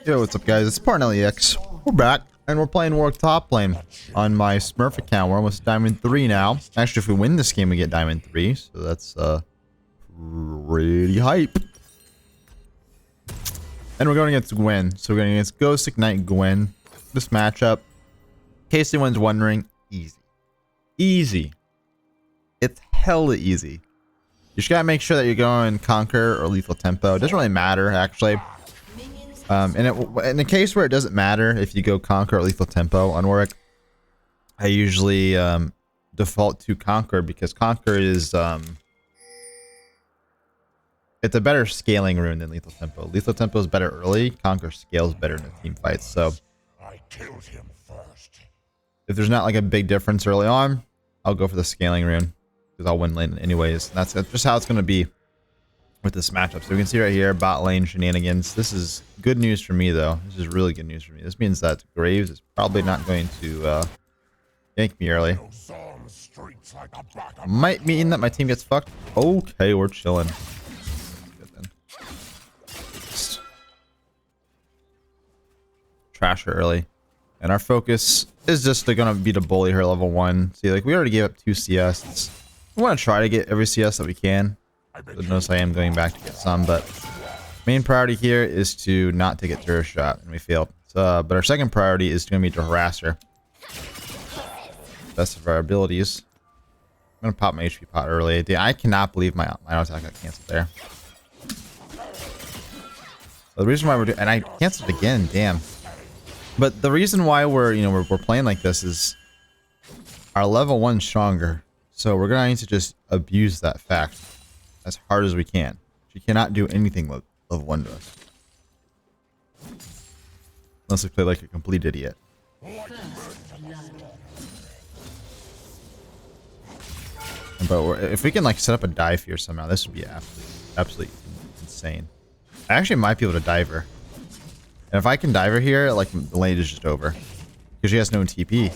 Yo, what's up guys, it's Parnellyx. We're back, and we're playing Warwick top lane on my Smurf account. We're almost Diamond 3 now. Actually, if we win this game, we get Diamond 3, so that's pretty hype. And we're going against Gwen, so we're going against Ghost Ignite Gwen. This matchup, in case anyone's wondering, easy. Easy. It's hella easy. You just gotta make sure that you're going Conquer or Lethal Tempo. It doesn't really matter, actually. In the case where it doesn't matter if you go Conquer or Lethal Tempo on Warwick, I usually default to Conquer because Conquer is it's a better scaling rune than Lethal Tempo. Lethal Tempo is better early. Conquer scales better in the team fights. So I killed him first. If there's not like a big difference early on, I'll go for the scaling rune because I'll win lane anyways. And that's just how it's going to be with this matchup. So we can see right here, bot lane shenanigans. This is good news for me though. This is really good news for me. This means that Graves is probably not going to gank me early. Might mean that my team gets fucked. Okay, we're chilling. Good then. Just trash her early. And our focus is just gonna be to bully her level 1. See, like we already gave up 2 CS. We want to try to get every CS that we can. Notice I am going back to get some, but main priority here is to not take a terror shot, and we failed. So, but our second priority is going to be to harass her. Best of our abilities. I'm going to pop my HP pot early. I cannot believe my auto attack got canceled there. The reason why we're doing, and I canceled again, damn. But the reason why we're playing like this is our level 1 stronger, so we're going to need to just abuse that fact as hard as we can. She cannot do anything with level 1 to us. Unless we play like a complete idiot. But if we can like set up a dive here somehow, this would be absolutely insane. I actually might be able to dive her. And if I can dive her here, like the lane is just over. Because she has no TP.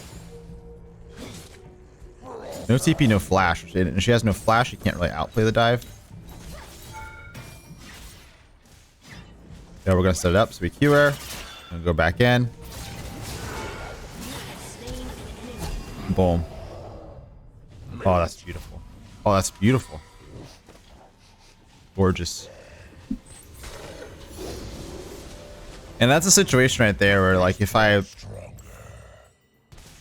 No TP, no flash. And she has no flash, she can't really outplay the dive. Now we're gonna set it up so we Q her. Gonna go back in. Boom. Oh, that's beautiful. Oh, that's beautiful. Gorgeous. And that's a situation right there where, like, if I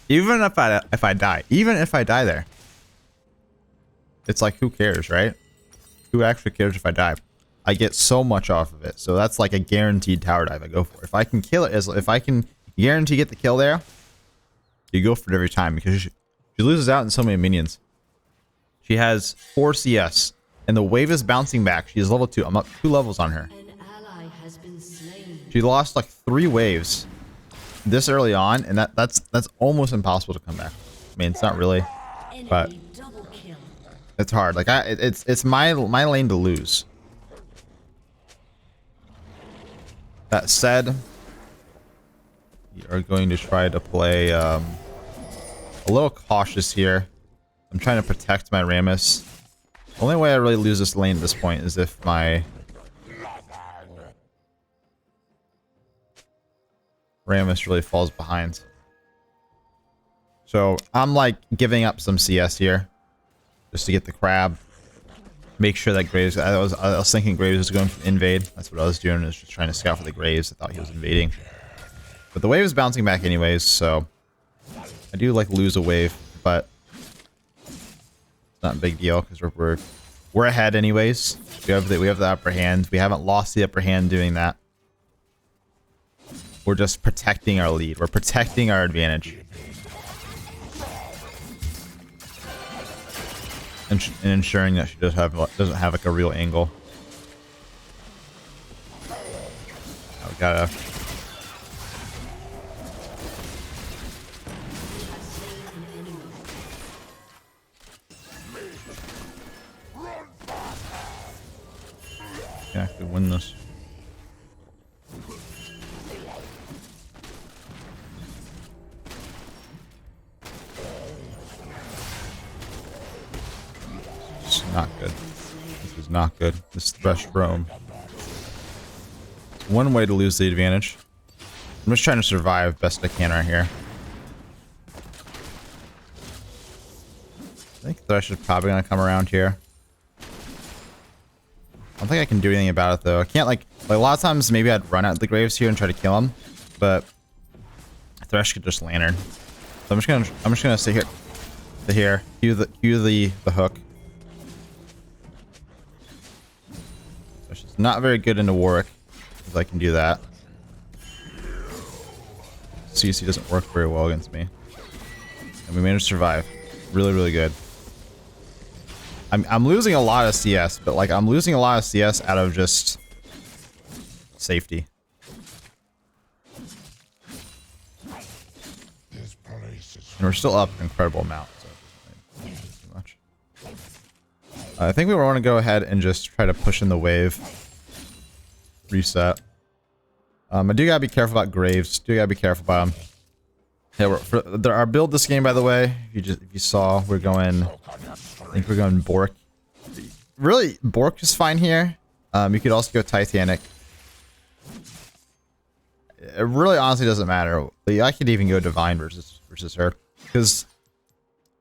die there, it's like, who cares, right? Who actually cares if I die? I get so much off of it. So that's like a guaranteed tower dive I go for. If I can kill it, if I can guarantee get the kill there, you go for it every time because she loses out in so many minions. She has 4 CS and the wave is bouncing back. She is level 2. I'm up 2 levels on her. She lost like 3 waves this early on, and that's almost impossible to come back. I mean, it's not really, but it's hard. Like it's my lane to lose. That said, we are going to try to play a little cautious here. I'm trying to protect my Rammus. The only way I really lose this lane at this point is if my Rammus really falls behind. So I'm like giving up some CS here just to get the crab. Make sure that Graves, I was thinking Graves was going to invade. That's what I was doing, is just trying to scout for the Graves. I thought he was invading. But the wave is bouncing back anyways, so I do like lose a wave, but it's not a big deal because we're ahead anyways. We have the upper hand. We haven't lost the upper hand doing that. We're just protecting our lead. We're protecting our advantage. And ensuring that she doesn't have like a real angle. Oh, we gotta. Can actually win this. Not good. This is not good. This thresh Rome. One way to lose the advantage. I'm just trying to survive best I can right here. I think Thresh is probably gonna come around here. I don't think I can do anything about it though. I can't like a lot of times maybe I'd run out the graves here and try to kill him, but Thresh could just lantern. So I'm just gonna sit here, cue the hook. Thresh is not very good into Warwick, because I can do that. CC doesn't work very well against me, and we managed to survive. Really, really good. I'm losing a lot of CS, but like I'm losing a lot of CS out of just safety. And we're still up an incredible amount, so it doesn't too much. I think we want to go ahead and just try to push in the wave. Reset. I do gotta be careful about graves. Do gotta be careful about them. Yeah, our build this game, by the way, if you saw, we're going. I think we're going Bork. Really, Bork is fine here. You could also go Titanic. It really honestly doesn't matter. I could even go Divine versus her, because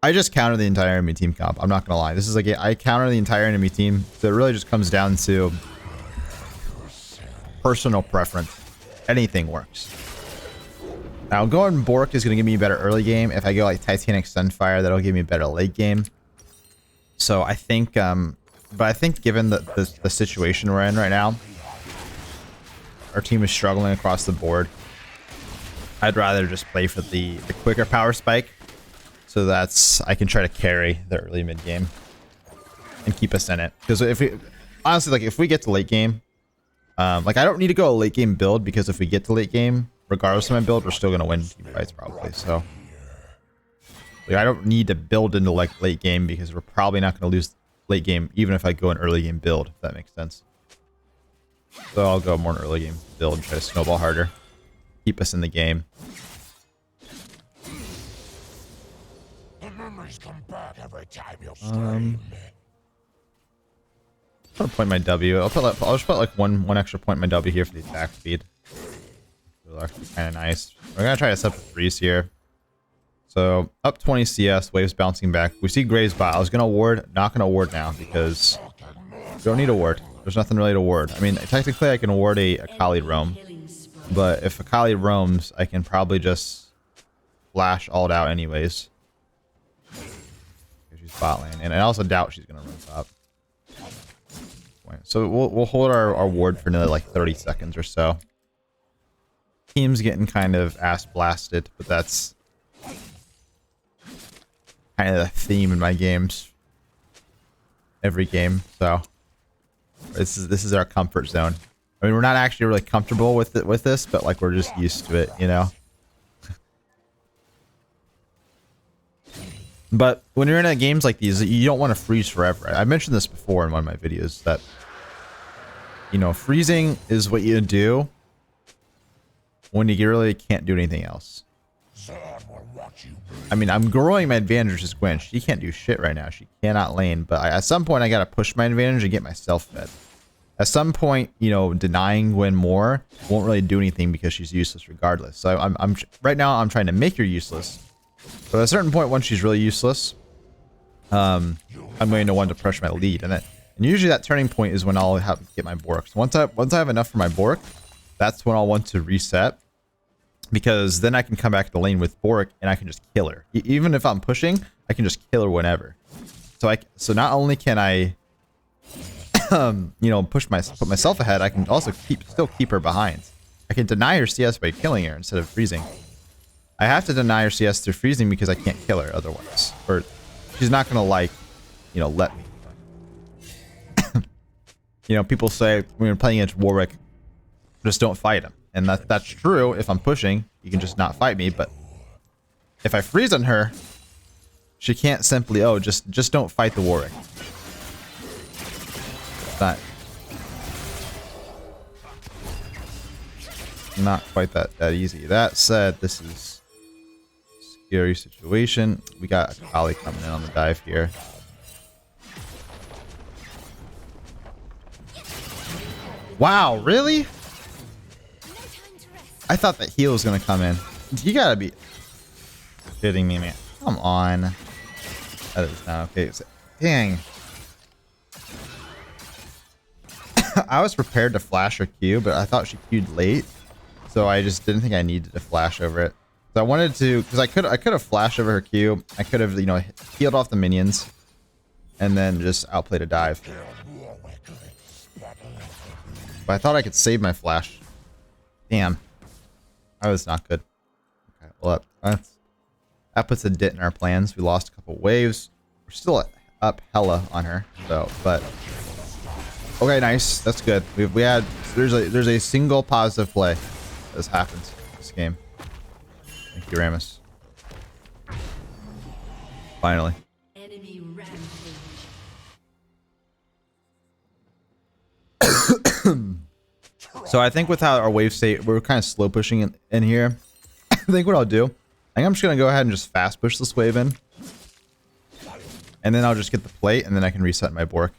I just counter the entire enemy team comp. I'm not gonna lie. This is like I counter the entire enemy team, so it really just comes down to personal preference. Anything works. Now going Bork is gonna give me a better early game. If I go like Titanic Sunfire, that'll give me a better late game. So I think, but I think given the situation we're in right now, our team is struggling across the board. I'd rather just play for the quicker power spike, so that's I can try to carry the early mid game and keep us in it. Because if we honestly like if we get to late game, like I don't need to go a late game build, because if we get to late game, regardless of my build, we're still gonna win team fights probably. So like I don't need to build into like late game, because we're probably not gonna lose late game even if I go an early game build, if that makes sense. So I'll go more an early game build and try to snowball harder. Keep us in the game. The memories come back every time you stream. I'll point my W. I'll just put like one extra point in my W here for the attack speed. It'll actually be kind of nice. We're gonna try to set up a freeze here. So up 20 CS, waves bouncing back. We see Graves bot. I was gonna ward, not gonna ward now because we don't need a ward. There's nothing really to ward. I mean, technically I can ward a Akali roam, but if Akali roams, I can probably just flash ult out anyways. She's bot lane, and I also doubt she's gonna run top. So we'll hold our ward for another like 30 seconds or so. Team's getting kind of ass blasted, but that's kind of the theme in my games. Every game, so this is our comfort zone. I mean, we're not actually really comfortable with this, but like we're just used to it, you know. But when you're in games like these, you don't want to freeze forever. I mentioned this before in one of my videos that, you know, freezing is what you do when you really can't do anything else. I mean, I'm growing my advantage as Gwen. She can't do shit right now. She cannot lane, but at some point I gotta push my advantage and get myself fed. At some point, you know, denying Gwen more won't really do anything because she's useless regardless. So I'm right now I'm trying to make her useless. But at a certain point, once she's really useless, I'm going to want to push my lead, and usually that turning point is when I'll get my Bork. So once I have enough for my Bork, that's when I'll want to reset, because then I can come back to the lane with Bork and I can just kill her. Even if I'm pushing, I can just kill her whenever. So not only can I, you know, put myself ahead, I can also still keep her behind. I can deny her CS by killing her instead of freezing. I have to deny her CS through freezing because I can't kill her otherwise, or she's not gonna like, you know, let me. You know, people say when you're playing against Warwick, just don't fight him, and that's true. If I'm pushing, you can just not fight me. But if I freeze on her, she can't simply just don't fight the Warwick. Not quite that easy. That said, this is scary situation. We got Akali coming in on the dive here. Wow, really? I thought that heal was gonna come in. You gotta be kidding me, man. Come on. That is not okay. Dang. I was prepared to flash her Q, but I thought she Q'd late. So I just didn't think I needed to flash over it. So I wanted to, because I could have flashed over her Q. I could have, you know, healed off the minions. And then just outplayed a dive. But I thought I could save my flash. Damn. That was not good. Okay, well, that puts a dent in our plans. We lost a couple waves. We're still up hella on her. So, but... Okay, nice. That's good. We had... There's a single positive play that has happened this game. Thank you, Ramus. Finally. Enemy rampage. So I think with how our wave state, we're kind of slow pushing in here. I think what I'll do, I think I'm just going to go ahead and just fast push this wave in. And then I'll just get the plate and then I can reset my Bork.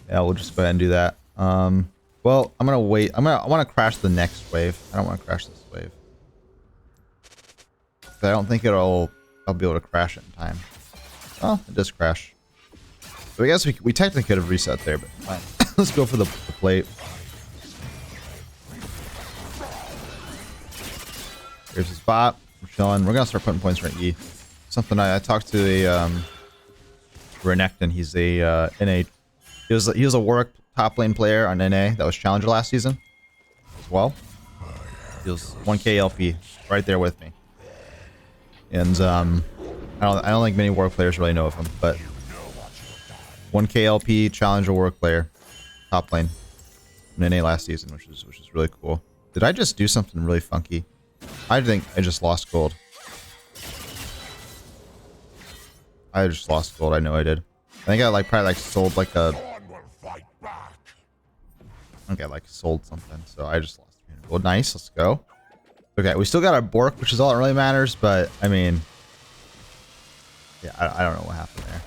Yeah, we'll just go ahead and do that. Well, I'm going to wait. I want to crash the next wave. I don't want to crash this wave. I don't think I'll be able to crash it in time. Oh, it does crash. So I guess we technically could have reset there, but fine. Let's go for the plate. Here's his bot. We're chilling. We're gonna start putting points for an E. Something I talked to a Renekton. He's a NA. He was a Warwick top lane player on NA that was challenger last season as well. He was 1K LP right there with me. And I don't think many Warwick players really know of him, but 1K LP challenger Warwick player, top lane, in NA last season, which is really cool. Did I just do something really funky? I think I just lost gold. I just lost gold. I know I did. I think I probably sold like a. I think I sold something, so I just lost 300 gold. Nice, let's go. Okay, we still got our Bork, which is all that really matters, but I mean, yeah, I don't know what happened there.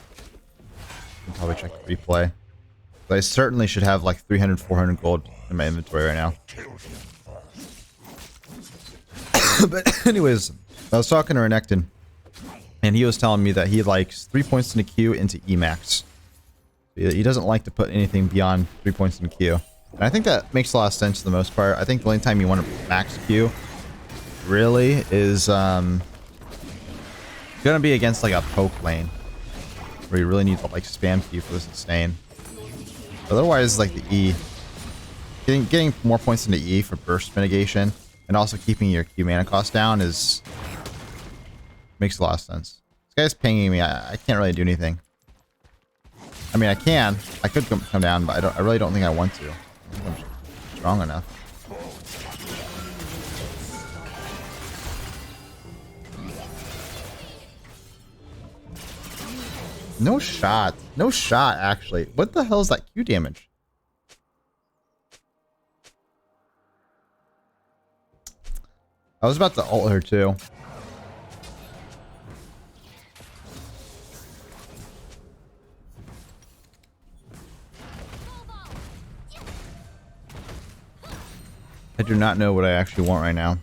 Can probably check the replay. But I certainly should have like 300, 400 gold in my inventory right now. But anyways, I was talking to Renekton, and he was telling me that he likes 3 points in the queue into Emax. He doesn't like to put anything beyond 3 points in the queue. And I think that makes a lot of sense for the most part. I think the only time you want to max queue really is gonna be against like a poke lane, where you really need to like spam Q for this insane. Otherwise, like the E, getting more points into E for burst mitigation and also keeping your Q mana cost down makes a lot of sense. This guy's pinging me. I can't really do anything. I mean, I could come down, but I really don't think I want to. I don't think I'm strong enough. No shot. No shot, actually. What the hell is that Q damage? I was about to ult her, too. I do not know what I actually want right now.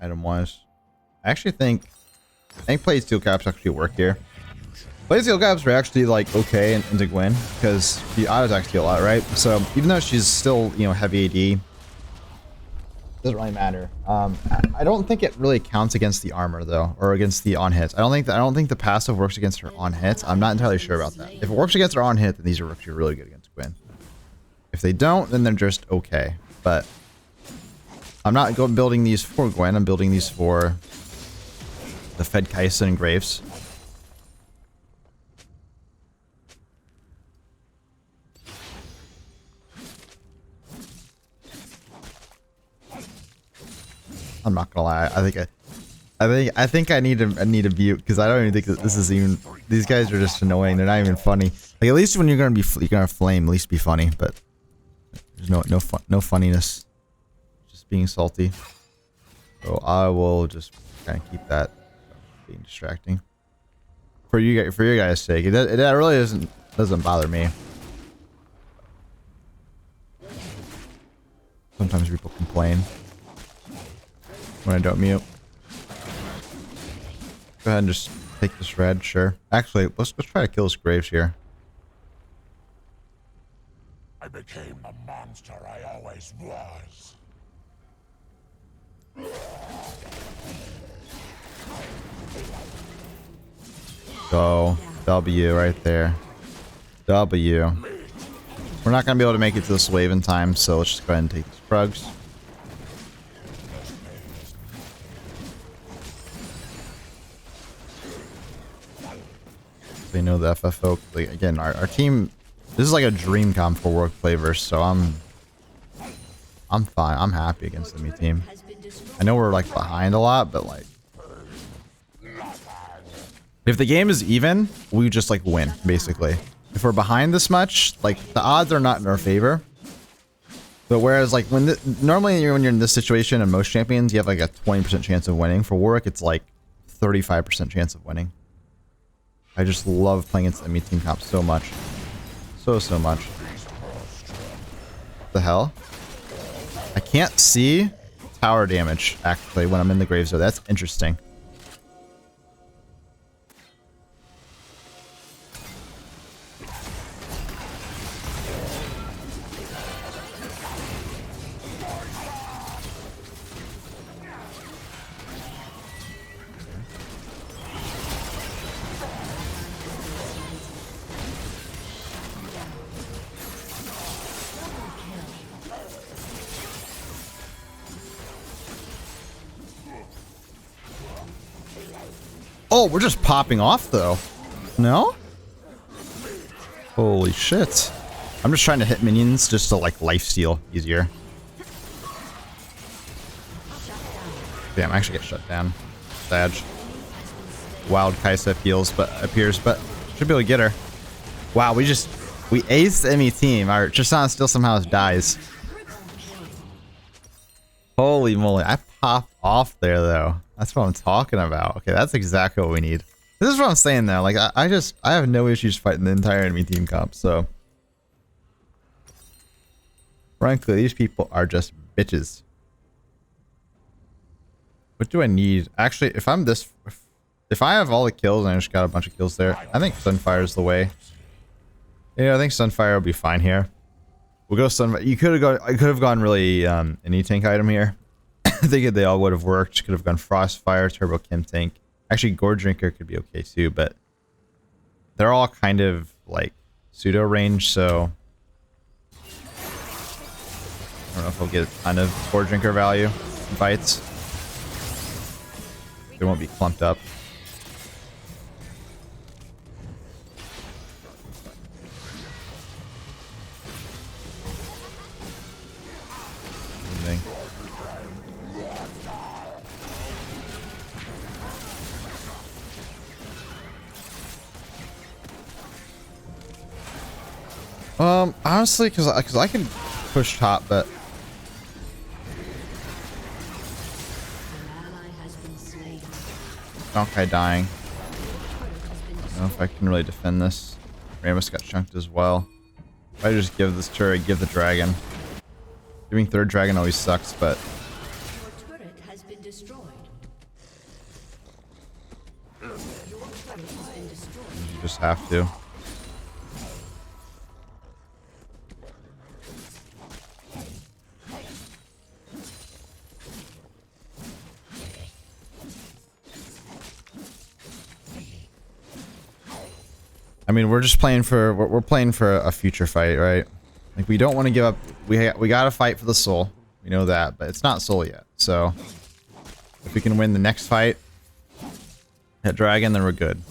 Item-wise. I actually think play steel caps actually work here. Play steel caps are actually like okay into Gwen because she autos actually a lot, right? So even though she's still, you know, heavy AD, doesn't really matter. I don't think it really counts against the armor though, or against the on hits. I don't think the passive works against her on hits. I'm not entirely sure about that. If it works against her on hit, then these are actually really good against Gwen. If they don't, then they're just okay. But I'm not building these for Gwen. I'm building these for the Fed Kaisen and Graves. I'm not gonna lie. I think I need a mute because I don't even think that this is even. These guys are just annoying. They're not even funny. Like at least when you're gonna flame, at least be funny. But there's no funniness. Just being salty. So I will just kind of keep that being distracting for your guys' sake. That really doesn't bother me. Sometimes people complain when I don't mute. Go ahead and just take this red, sure. Actually, let's try to kill this Graves here. I became the monster I always was. Go. W right there. W. We're not going to be able to make it to this wave in time, so let's just go ahead and take these Krugs. They know the FFO. Like, again, our team... This is like a dream comp for Warwick flavors, so I'm fine. I'm happy against the enemy team. I know we're like behind a lot, but like... If the game is even, we just like win, basically. If we're behind this much, like the odds are not in our favor. But whereas like normally when you're in this situation in most champions, you have like a 20% chance of winning. For Warwick, it's like 35% chance of winning. I just love playing against enemy team comp so much. So much. What the hell? I can't see tower damage actually when I'm in the grave zone. That's interesting. Oh, we're just popping off though. No? Holy shit. I'm just trying to hit minions just to like lifesteal easier. Damn, I actually get shut down. Sad. Wild Kaisa appears, but should be able to get her. Wow, we aced the enemy team. Our Tristana still somehow dies. Holy moly, I popped off there though. That's what I'm talking about. Okay, that's exactly what we need. This is what I'm saying though. Like I have no issues fighting the entire enemy team comp, so frankly, these people are just bitches. What do I need? Actually, if I have all the kills and I just got a bunch of kills there, I think Sunfire is the way. Yeah, I think Sunfire will be fine here. We'll go Sunfire. I could have gone really any tank item here. I think they all would have worked. Could have gone Frostfire, Turbo Chem Tank. Actually, Gore Drinker could be okay too, but they're all kind of like pseudo range, so I don't know if I'll get a ton of Gore Drinker value in fights. They won't be clumped up. Honestly, because I can push top, but Honkai dying. I don't know if I can really defend this. Ramus got chunked as well. If I just give this turret, give the dragon. Giving third dragon always sucks, but Your turret has been destroyed. you just have to. I mean, we're just playing for we're playing for a future fight, right? Like we don't want to give up. We gotta fight for the soul. We know that, but it's not soul yet. So if we can win the next fight, hit dragon, then we're good.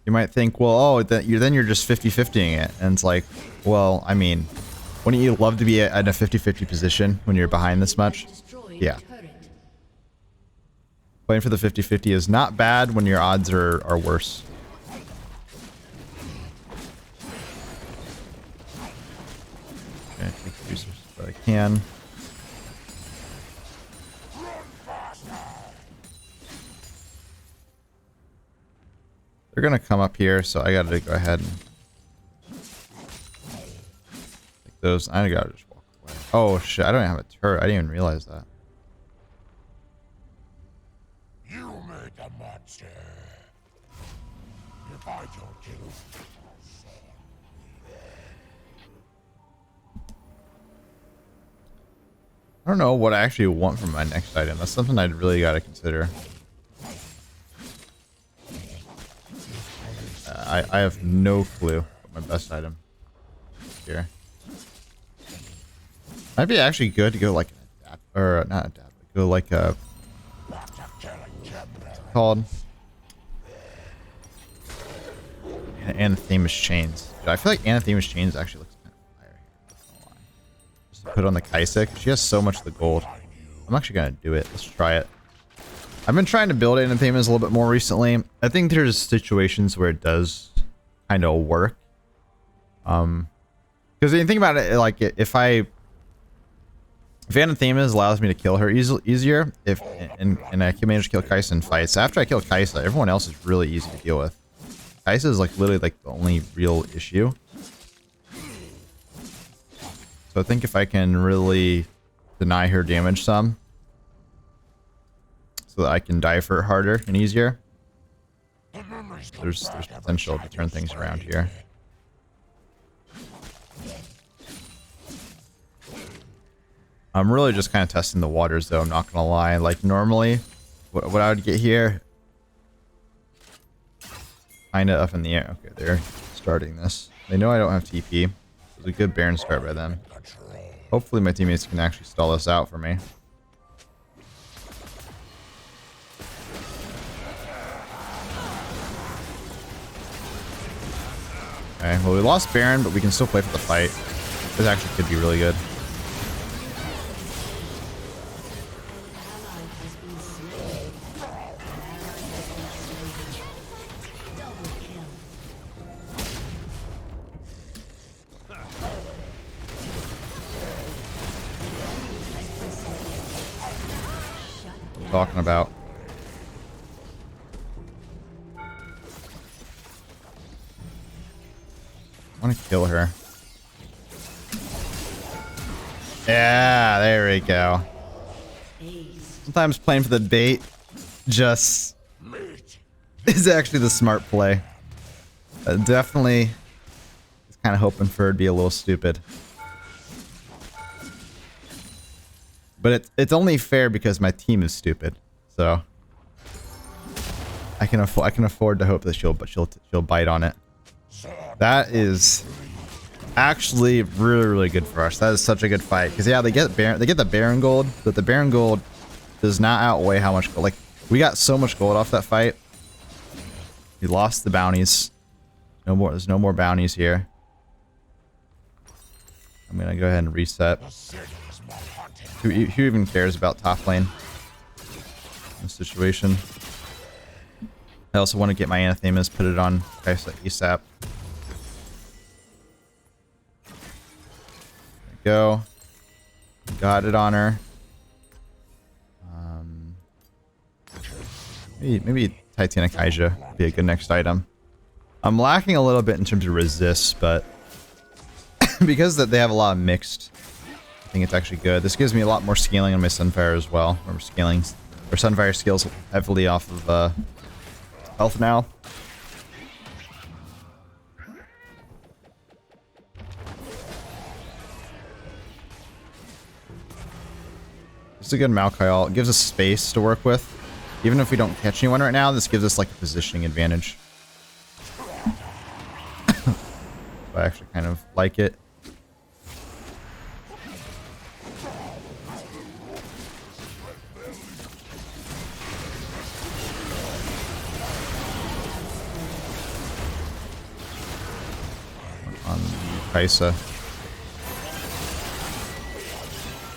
You might think, well, oh, then you're just 50-50ing it, and it's like, well, I mean, wouldn't you love to be in a 50-50 position when you're behind this much? Yeah. Playing for the 50-50 is not bad when your odds are worse. Okay, take the resources that I can. They're gonna come up here, so I gotta go ahead and those. I gotta just walk away. Oh shit! I don't have a turret. I didn't even realize that. You made the monster. If I don't kill you, I don't know what I actually want from my next item. That's something I'd really got to consider. I have no clue what my best item is here. Might be actually good to go like an adapt, or not adapt, but go like a called Anathema's chains. Dude, I feel like Anathema's chains actually looks kind of fire here. Just to put on the Kaisek. She has so much of the gold. I'm actually gonna do it. Let's try it. I've been trying to build Anathemas a little bit more recently. I think there's situations where it does kind of work. Because when you think about it, like if Anathemas allows me to kill her easier, and I can manage to kill Kaisa in fights. After I kill Kaisa, everyone else is really easy to deal with. Kaisa is like literally like the only real issue. So I think if I can really deny her damage some, so that I can die for it harder and easier, there's potential to turn things around here. I'm really just kind of testing the waters though, I'm not gonna lie. Like normally, what I would get here, kinda up in the air. Okay, they're starting this. They know I don't have TP. It was a good Baron start by them. Hopefully my teammates can actually stall this out for me. Okay, well we lost Baron, but we can still play for the fight. This actually could be really good. Talking about. I want to kill her. Yeah, there we go. Sometimes playing for the bait just is actually the smart play. Definitely is kind of hoping for it to be a little stupid. But it's only fair because my team is stupid, so I can afford to hope that she'll bite on it. That is actually really good for us. That is such a good fight because yeah, they get the Baron gold, but the Baron gold does not outweigh how much gold. Like we got so much gold off that fight. We lost the bounties. No more. There's no more bounties here. I'm gonna go ahead and reset. Who even cares about top lane in this situation? I also want to get my Anathemas, put it on Kaisa ASAP. There we go. Got it on her. Maybe Titanic Kaija would be a good next item. I'm lacking a little bit in terms of resist, but because that they have a lot of mixed, I think it's actually good. This gives me a lot more scaling on my Sunfire as well. Remember scaling, or Sunfire scales heavily off of health now. It's a good Maokai ult. It gives us space to work with. Even if we don't catch anyone right now, this gives us like a positioning advantage. I actually kind of like it. On Kaisa.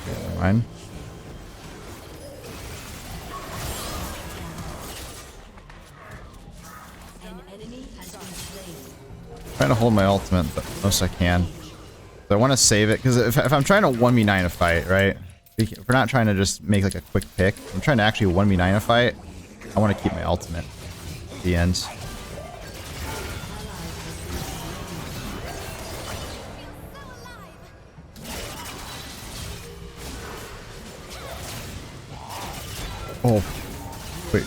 Okay, never mind. Trying to hold my ultimate the most I can. So I want to save it because if I'm trying to 1v9 a fight, right? If we're not trying to just make like a quick pick, I'm trying to actually 1v9 a fight. I want to keep my ultimate at the end. Oh, wait.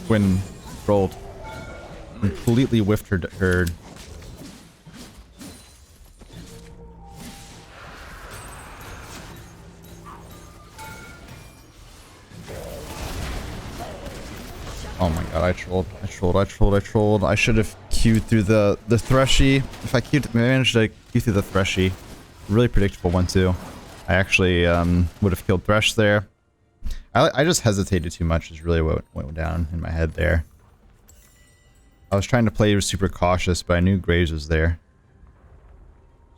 When rolled, completely whiffed her. Oh my god, I trolled. I should have queued through the Threshy. If I managed to queue through the Threshy. Really predictable one too. I actually would have killed Thresh there. I just hesitated too much is really what went down in my head there. I was trying to play super cautious, but I knew Graves was there.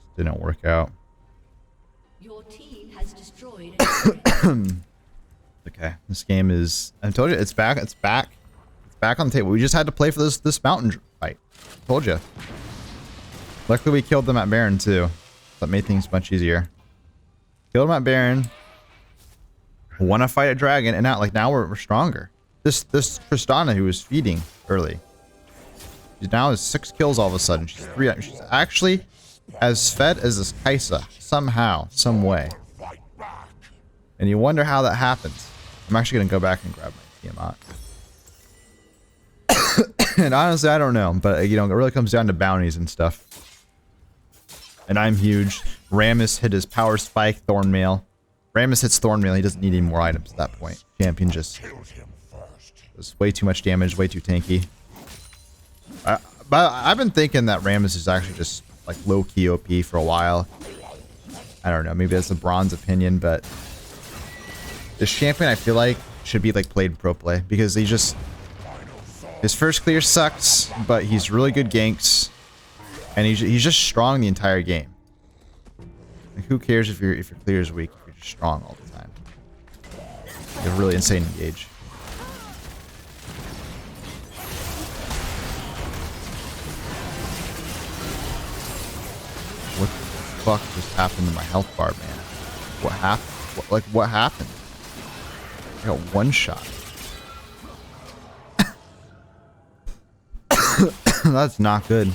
Just didn't work out. Your team has destroyed a turret. Okay, this game is... I told you, it's back. It's back. It's back on the table. We just had to play for this mountain fight. Told you. Luckily, we killed them at Baron too. That made things much easier. Killed them at Baron. Won a fight at Dragon, and now we're stronger. This Tristana who was feeding early. She now has 6 kills all of a sudden. She's actually as fed as this Kaisa somehow, some way. And you wonder how that happens. I'm actually gonna go back and grab my Tiamat. And honestly, I don't know, but you know, it really comes down to bounties and stuff. And I'm huge. Rammus hit his power spike, Thornmail. Rammus hits Thornmail, he doesn't need any more items at that point. Champion just does way too much damage, way too tanky. But I've been thinking that Rammus is actually just like low-key OP for a while. I don't know, maybe that's a bronze opinion, but this champion I feel like should be like played pro play because he just... His first clear sucks, but he's really good ganks. And he's just strong the entire game. Like, who cares if your clear is weak if you're just strong all the time? Like a really insane engage. What the fuck just happened to my health bar, man? What happened? What happened? I got one shot. That's not good.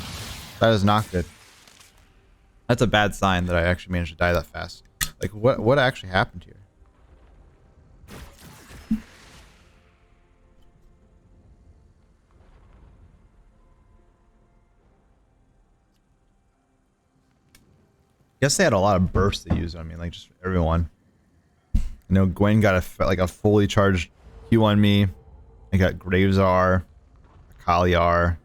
That is not good. That's a bad sign that I actually managed to die that fast. Like, what actually happened here? Guess they had a lot of bursts to use on me, like just everyone. You know, Gwen got a fully charged Q on me. I got Graves R, Akali R.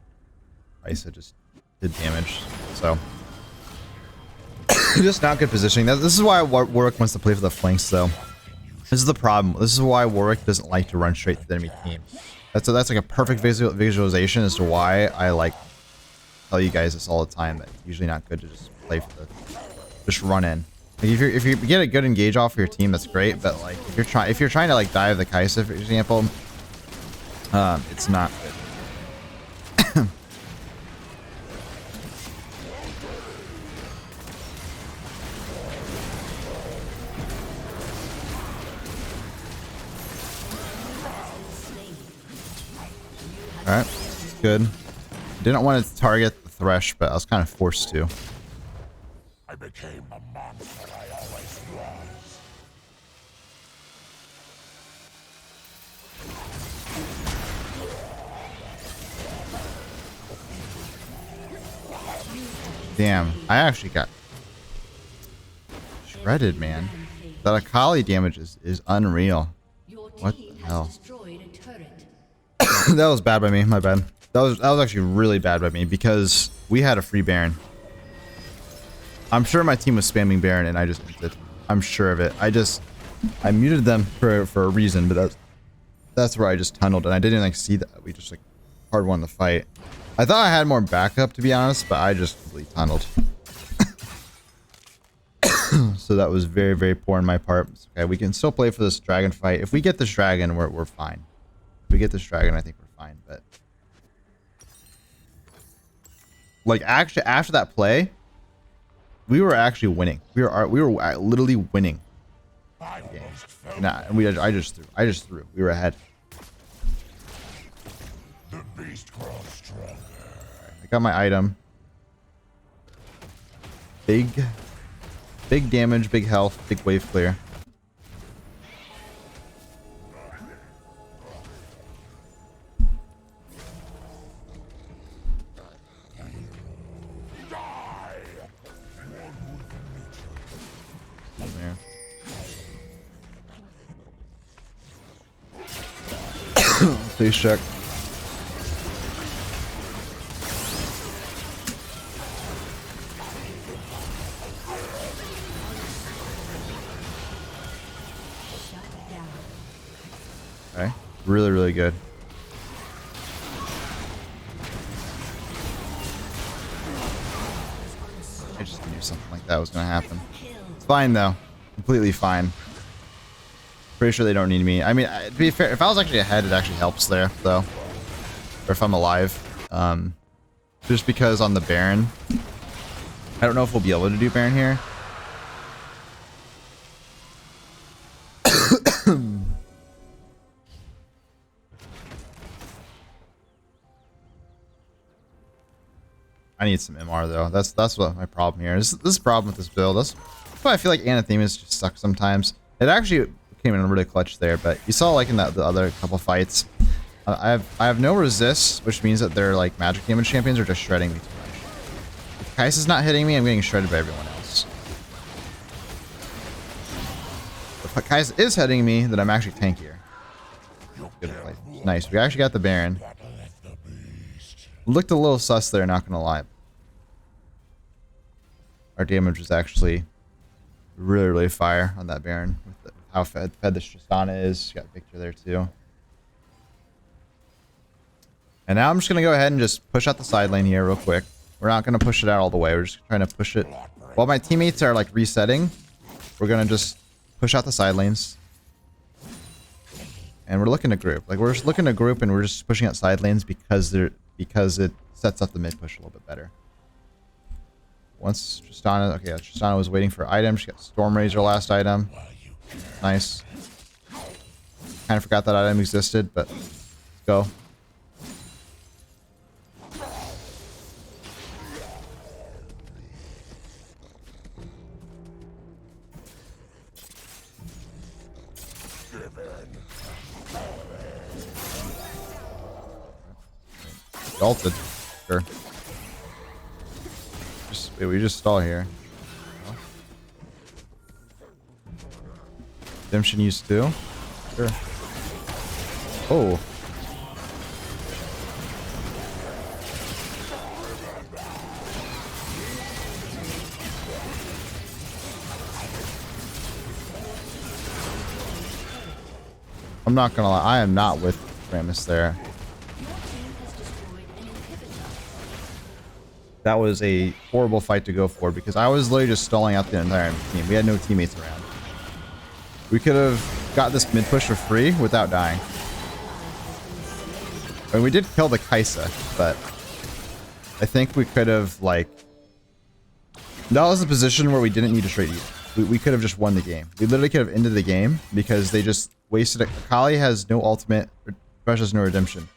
Isa just did damage, so just not good positioning. This is why Warwick wants to play for the flanks, though. This is the problem. This is why Warwick doesn't like to run straight to the enemy team. That's like a perfect visualization as to why I like tell you guys this all the time. That it's usually not good to just play for the just run in. Like if you get a good engage off of your team, that's great. But like if you're trying to like dive the Kaisa, for example, it's not good. Alright, good. Didn't want to target the Thresh, but I was kind of forced to. I became the monster I always was. Damn, I actually got shredded, man. That Akali damage is unreal. What the hell? That was bad by me, my bad. That was actually really bad by me because we had a free Baron. I'm sure my team was spamming Baron and I just missed it. I'm sure of it. I muted them for a reason, but that's where I just tunneled and I didn't like see that. We just like hard won the fight. I thought I had more backup, to be honest, but I just completely tunneled. So that was very, very poor on my part. Okay, we can still play for this dragon fight. If we get this dragon, we're fine. If we get this dragon, I think we're fine, but like actually after that play, we were actually winning. We were literally winning. Nah, and I just threw. We were ahead. The beast grows stronger. I got my item. Big damage, big health, big wave clear. Please check. Okay. Really, really good. I just knew something like that was going to happen. It's fine, though. Completely fine. Pretty sure they don't need me. I mean, to be fair, if I was actually ahead, it actually helps there, though. Or if I'm alive. Just because on the Baron, I don't know if we'll be able to do Baron here. I need some MR though. That's what my problem here is. This problem with this build. That's why I feel like Anathemas just suck sometimes. It actually came in really clutch there, but you saw like in the other couple fights, I have no resist, which means that their like magic damage champions are just shredding me too much. If Kai'Sa's not hitting me, I'm getting shredded by everyone else. If Kai'Sa is hitting me, then I'm actually tankier. Good play. Nice. We actually got the Baron. Looked a little sus there, not gonna lie. Our damage was actually really, really fire on that Baron. With how fed this Tristana is. Got Victor there too. And now I'm just gonna go ahead and just push out the side lane here real quick. We're not gonna push it out all the way. We're just trying to push it. While my teammates are like resetting, we're gonna just push out the side lanes. And we're looking to group. Like we're just looking to group and we're just pushing out side lanes because it sets up the mid push a little bit better. Once Tristana, okay, Tristana was waiting for items. She got Storm Razor last item. Nice. Kind of forgot that item existed, but let's go. Ulted. Sure. Wait, we just stall here. Redemption used to. Sure. Oh. I'm not gonna lie, I am not with Ramus there. That was a horrible fight to go for because I was literally just stalling out the entire team. We had no teammates around. We could have got this mid push for free without dying. And we did kill the Kai'Sa, but I think we could have like... That was a position where we didn't need to straight eat. We could have just won the game. We literally could have ended the game because they just wasted it. Akali has no ultimate, Thresh has no redemption.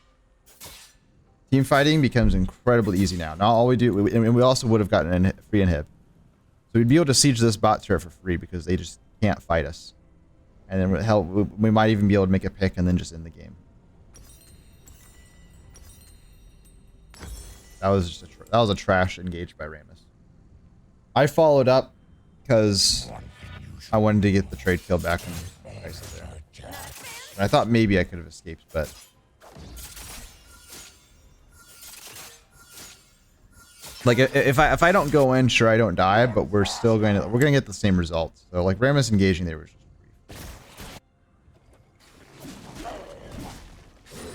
Team fighting becomes incredibly easy now. Now all we do, and we also would have gotten a free inhib. So we'd be able to siege this bot turret for free because they just can't fight us. And then hell, we might even be able to make a pick and then just end the game. That was just that was a trash engage by Ramus. I followed up because I wanted to get the trade kill back on Kai'Sa there. And I thought maybe I could have escaped, but like if I don't go in, sure I don't die, but we're still we're gonna get the same results. So like Ramus engaging there was just brief.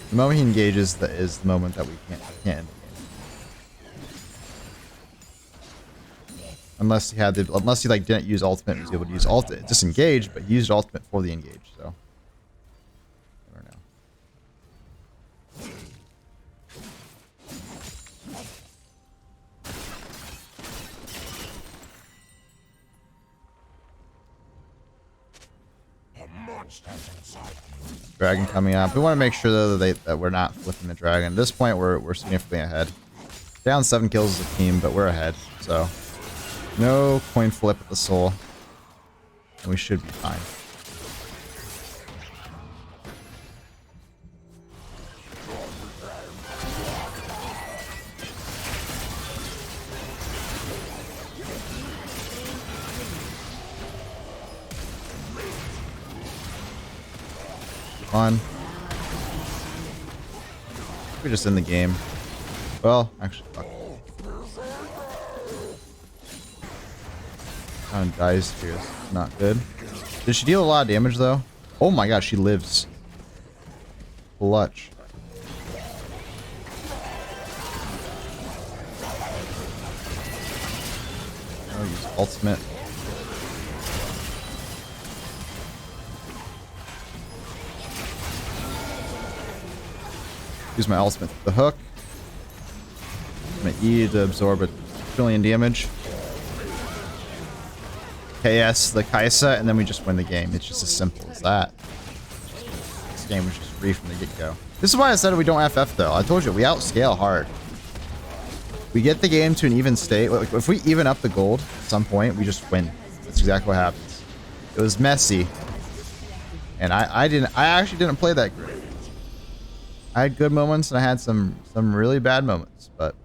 The moment he engages is the moment that we can't end the game. Unless he like didn't use ultimate and was able to use disengage, but he used ultimate for the engage, so I don't know. Dragon coming up. We want to make sure though that we're not flipping the dragon. At this point, we're significantly ahead. Down 7 kills as a team, but we're ahead. So no coin flip at the soul, and we should be fine. On. We just end the game. Well, actually, fuck. Kind dies here. Not good. Did she deal a lot of damage though? Oh my god, she lives. Clutch. I'll use ultimate. Use my ultimate. The hook. My E to absorb a trillion damage. KS the Kaisa, and then we just win the game. It's just as simple as that. This game was just free from the get-go. This is why I said we don't FF though. I told you, we outscale hard. We get the game to an even state. If we even up the gold at some point, we just win. That's exactly what happens. It was messy. And I actually didn't play that great. I had good moments and I had some really bad moments, but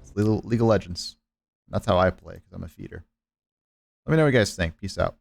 it's League of Legends. That's how I play, because I'm a feeder. Let me know what you guys think. Peace out.